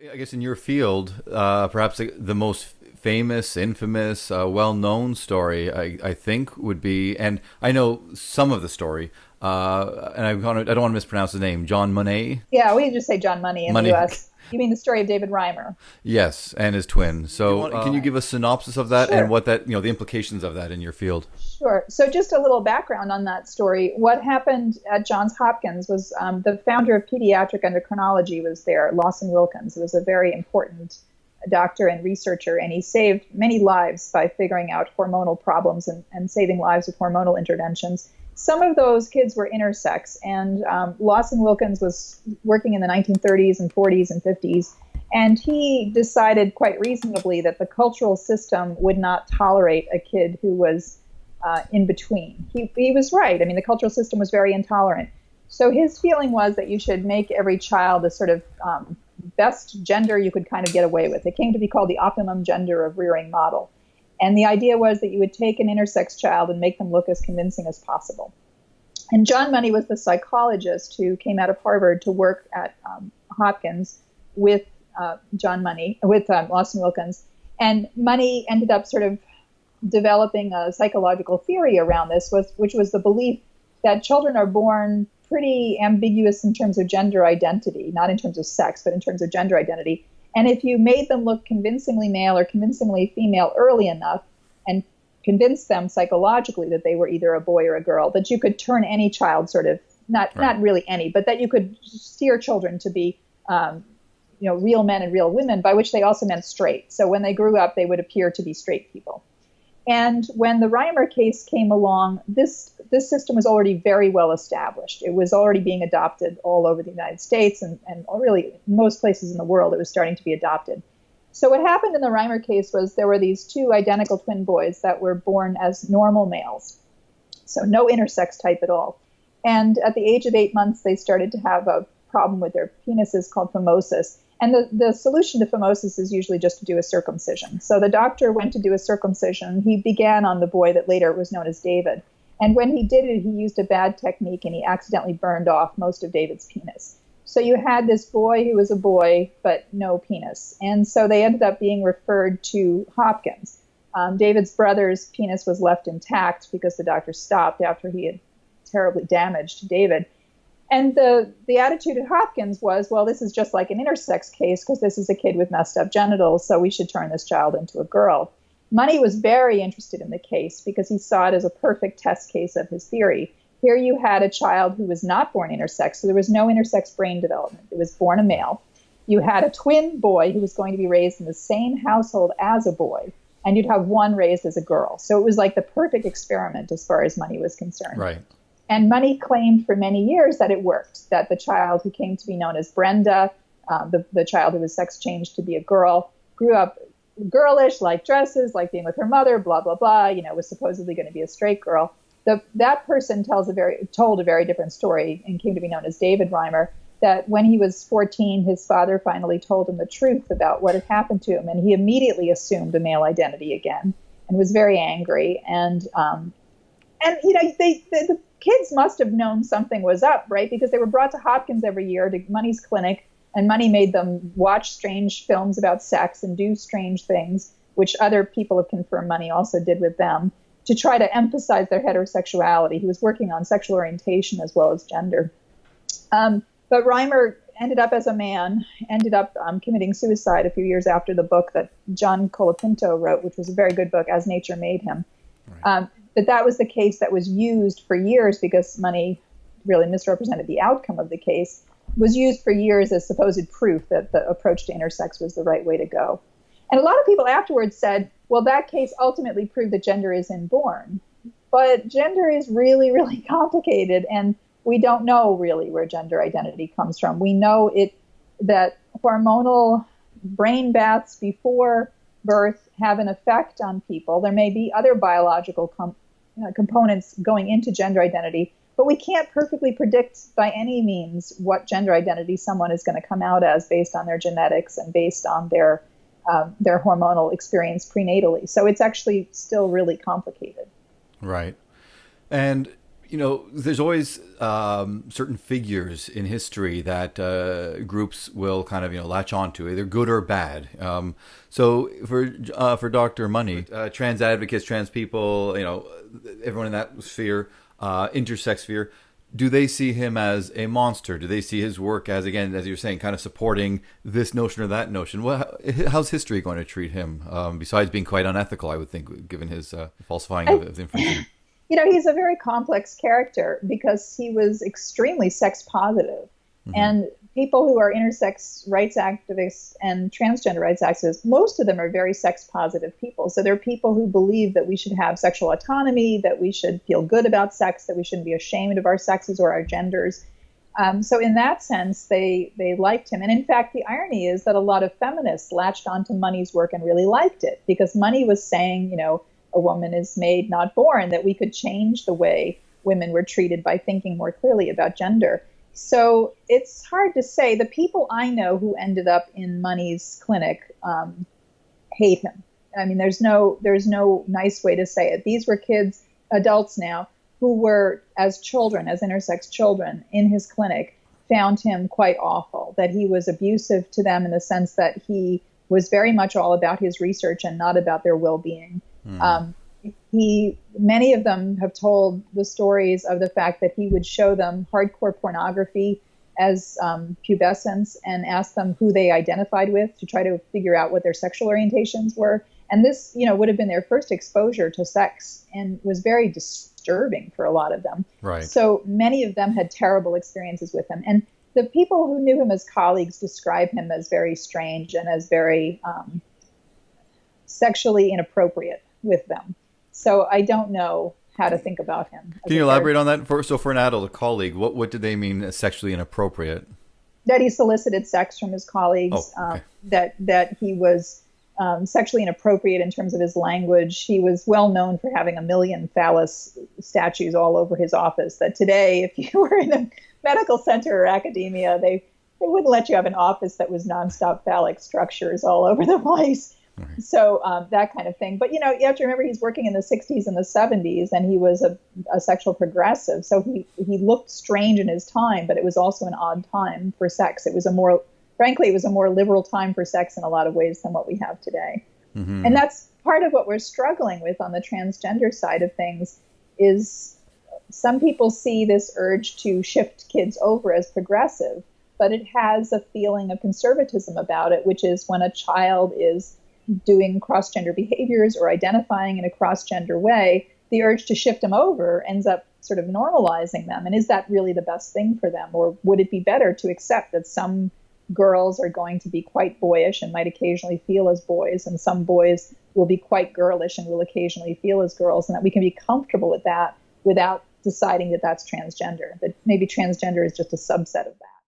I guess in your field, perhaps the most famous, infamous, well-known story, I think, would be, and I know some of the story, and I don't want to mispronounce his name, John Monet. Yeah, we just say John Money in the Money, U.S. You mean the story of David Reimer? yes, and his twin. So, can you give a synopsis of that and Sure. what that, the implications of that in your field? Sure. So, just a little background on that story. What happened at Johns Hopkins was the founder of pediatric endocrinology was there, Lawson Wilkins, who was a very important doctor and researcher, and he saved many lives by figuring out hormonal problems and saving lives with hormonal interventions. Some of those kids were intersex, and Lawson Wilkins was working in the 1930s and 40s and 50s, and he decided quite reasonably that the cultural system would not tolerate a kid who was in between. He was right. I mean, the cultural system was very intolerant. So his feeling was that you should make every child a sort of best gender you could kind of get away with. It came to be called the optimum gender of rearing model. And the idea was that you would take an intersex child and make them look as convincing as possible. And John Money was the psychologist who came out of Harvard to work at Hopkins with Lawson Wilkins. And Money ended up sort of developing a psychological theory around this, which was the belief that children are born pretty ambiguous in terms of gender identity, not in terms of sex, but in terms of gender identity. And if you made them look convincingly male or convincingly female early enough and convinced them psychologically that they were either a boy or a girl, that you could turn any child sort of, not really any, but that you could steer children to be, real men and real women, by which they also meant straight. So when they grew up, they would appear to be straight people. And when the Reimer case came along, this system was already very well established. It was already being adopted all over the United States and really most places in the world. It was starting to be adopted. So what happened in the Reimer case was there were these two identical twin boys that were born as normal males, so no intersex type at all. And at the age of 8 months, they started to have a problem with their penises called phimosis. And the solution to phimosis is usually just to do a circumcision. So the doctor went to do a circumcision. He began on the boy that later was known as David. And when he did it, he used a bad technique and he accidentally burned off most of David's penis. So you had this boy who was a boy, but no penis. And so they ended up being referred to Hopkins. David's brother's penis was left intact because the doctor stopped after he had terribly damaged David. And the attitude at Hopkins was, well, this is just like an intersex case because this is a kid with messed up genitals, so we should turn this child into a girl. Money was very interested in the case because he saw it as a perfect test case of his theory. Here you had a child who was not born intersex, so there was no intersex brain development. It was born a male. You had a twin boy who was going to be raised in the same household as a boy, and you'd have one raised as a girl. So it was like the perfect experiment as far as Money was concerned. Right. And Money claimed for many years that it worked, that the child who came to be known as Brenda, the child who was sex changed to be a girl, grew up girlish, liked dresses, liked being with her mother, blah, blah, blah, was supposedly going to be a straight girl. That person told a very different story and came to be known as David Reimer, that when he was 14, his father finally told him the truth about what had happened to him, and he immediately assumed a male identity again and was very angry. The kids must have known something was up, right? Because they were brought to Hopkins every year to Money's clinic, and Money made them watch strange films about sex and do strange things, which other people have confirmed Money also did with them, to try to emphasize their heterosexuality. He was working on sexual orientation as well as gender. But Reimer ended up as a man, committing suicide a few years after the book that John Colapinto wrote, which was a very good book, As Nature Made Him. Right. But that was the case that was used for years because Money really misrepresented the outcome of the case, was used for years as supposed proof that the approach to intersex was the right way to go. And a lot of people afterwards said, well, that case ultimately proved that gender is inborn. But gender is really, really complicated, and we don't know really where gender identity comes from. We know that hormonal brain baths before birth have an effect on people. There may be other biological components going into gender identity, but we can't perfectly predict by any means what gender identity someone is going to come out as based on their genetics and based on their hormonal experience prenatally. So it's actually still really complicated. Right. And there's always certain figures in history that groups will kind of, latch onto, either good or bad. So for Dr. Money, trans advocates, trans people, everyone in that sphere, intersex sphere, do they see him as a monster? Do they see his work as, again, as you're saying, kind of supporting this notion or that notion? How's history going to treat him, besides being quite unethical, I would think, given his falsifying of information? He's a very complex character because he was extremely sex positive. Mm-hmm. And people who are intersex rights activists and transgender rights activists, most of them are very sex positive people. So they're people who believe that we should have sexual autonomy, that we should feel good about sex, that we shouldn't be ashamed of our sexes or our genders. So in that sense, they liked him. And in fact, the irony is that a lot of feminists latched onto Money's work and really liked it because Money was saying, a woman is made, not born, that we could change the way women were treated by thinking more clearly about gender. So it's hard to say. The people I know who ended up in Money's clinic hate him. I mean, there's no nice way to say it. These were kids, adults now, who were, as children, as intersex children in his clinic, found him quite awful, that he was abusive to them in the sense that he was very much all about his research and not about their well-being. Many of them have told the stories of the fact that he would show them hardcore pornography as pubescents and ask them who they identified with to try to figure out what their sexual orientations were. And this, would have been their first exposure to sex and was very disturbing for a lot of them. Right. So many of them had terrible experiences with him. And the people who knew him as colleagues describe him as very strange and as very sexually inappropriate with them. So I don't know how to think about him. Can you elaborate on that? For an adult, a colleague, what did they mean as sexually inappropriate? That he solicited sex from his colleagues, that he was sexually inappropriate in terms of his language. He was well known for having 1 million phallus statues all over his office, that today, if you were in a medical center or academia, they wouldn't let you have an office that was nonstop phallic structures all over the place. Right. So that kind of thing. But, you have to remember he's working in the 60s and the 70s, and he was a sexual progressive. So he looked strange in his time, but it was also an odd time for sex. It was a more liberal time for sex in a lot of ways than what we have today. Mm-hmm. And that's part of what we're struggling with on the transgender side of things is some people see this urge to shift kids over as progressive, but it has a feeling of conservatism about it, which is when a child is doing cross-gender behaviors or identifying in a cross-gender way, the urge to shift them over ends up sort of normalizing them. And is that really the best thing for them? Or would it be better to accept that some girls are going to be quite boyish and might occasionally feel as boys, and some boys will be quite girlish and will occasionally feel as girls, and that we can be comfortable with that without deciding that that's transgender, that maybe transgender is just a subset of that?